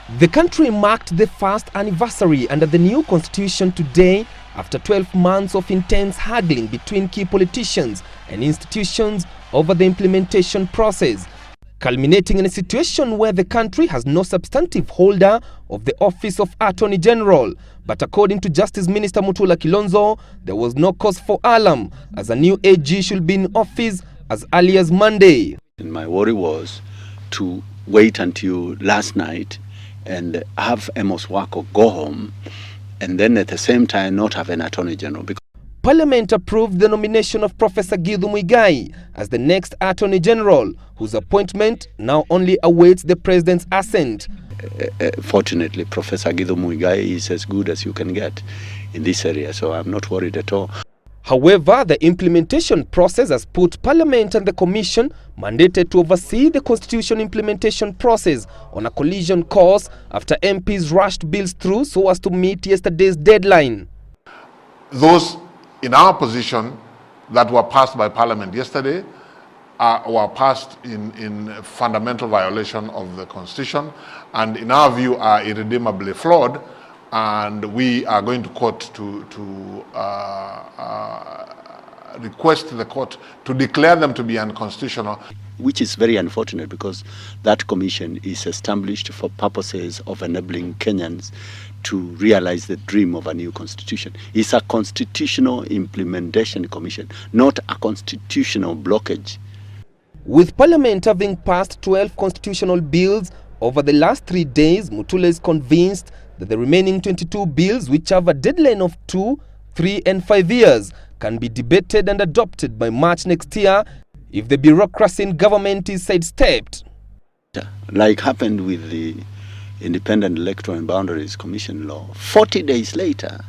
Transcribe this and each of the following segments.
The country marked the first anniversary under the new constitution today after 12 months of intense haggling between key politicians and institutions over the implementation process, culminating in a situation where the country has no substantive holder of the office of Attorney General. But according to Justice Minister Mutula Kilonzo, there was no cause for alarm as a new AG should be in office as early as Monday. And my worry was to wait until last night and have Amos Wako go home, and then at the same time not have an Attorney General. Because Parliament approved the nomination of Professor Githu Muigai as the next Attorney General, whose appointment now only awaits the President's assent. Fortunately, Professor Githu Muigai is as good as you can get in this area, so I'm not worried at all. However, the implementation process has put Parliament and the Commission mandated to oversee the Constitution implementation process on a collision course after MPs rushed bills through so as to meet yesterday's deadline. Those in our position that were passed by Parliament yesterday were passed in fundamental violation of the Constitution, and in our view are irredeemably flawed. And we are going to court to request the court to declare them to be unconstitutional. Which is very unfortunate because that commission is established for purposes of enabling Kenyans to realize the dream of a new constitution. It's a constitutional implementation commission, not a constitutional blockage. With Parliament having passed 12 constitutional bills over the last 3 days, Mutula is convinced that the remaining 22 bills, which have a deadline of 2, 3 and 5 years, can be debated and adopted by March next year if the bureaucracy in government is sidestepped. Like happened with the Independent Electoral and Boundaries Commission law, 40 days later,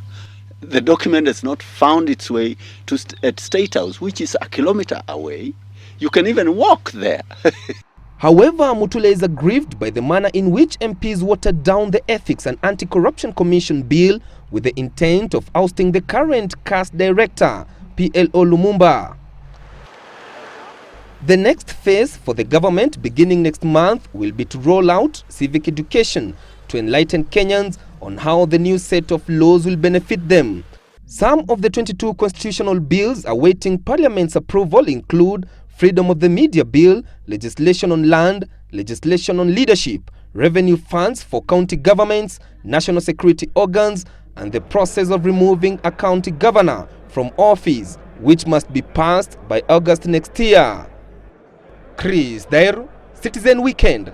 the document has not found its way to at State House, which is a kilometer away. You can even walk there. However, Mutula is aggrieved by the manner in which MPs watered down the Ethics and Anti-Corruption Commission bill with the intent of ousting the current CAS director, PLO Lumumba. The next phase for the government beginning next month will be to roll out civic education to enlighten Kenyans on how the new set of laws will benefit them. Some of the 22 constitutional bills awaiting Parliament's approval include Freedom of the Media Bill, legislation on land, legislation on leadership, revenue funds for county governments, national security organs, and the process of removing a county governor from office, which must be passed by August next year. Thairu, Citizen Weekend.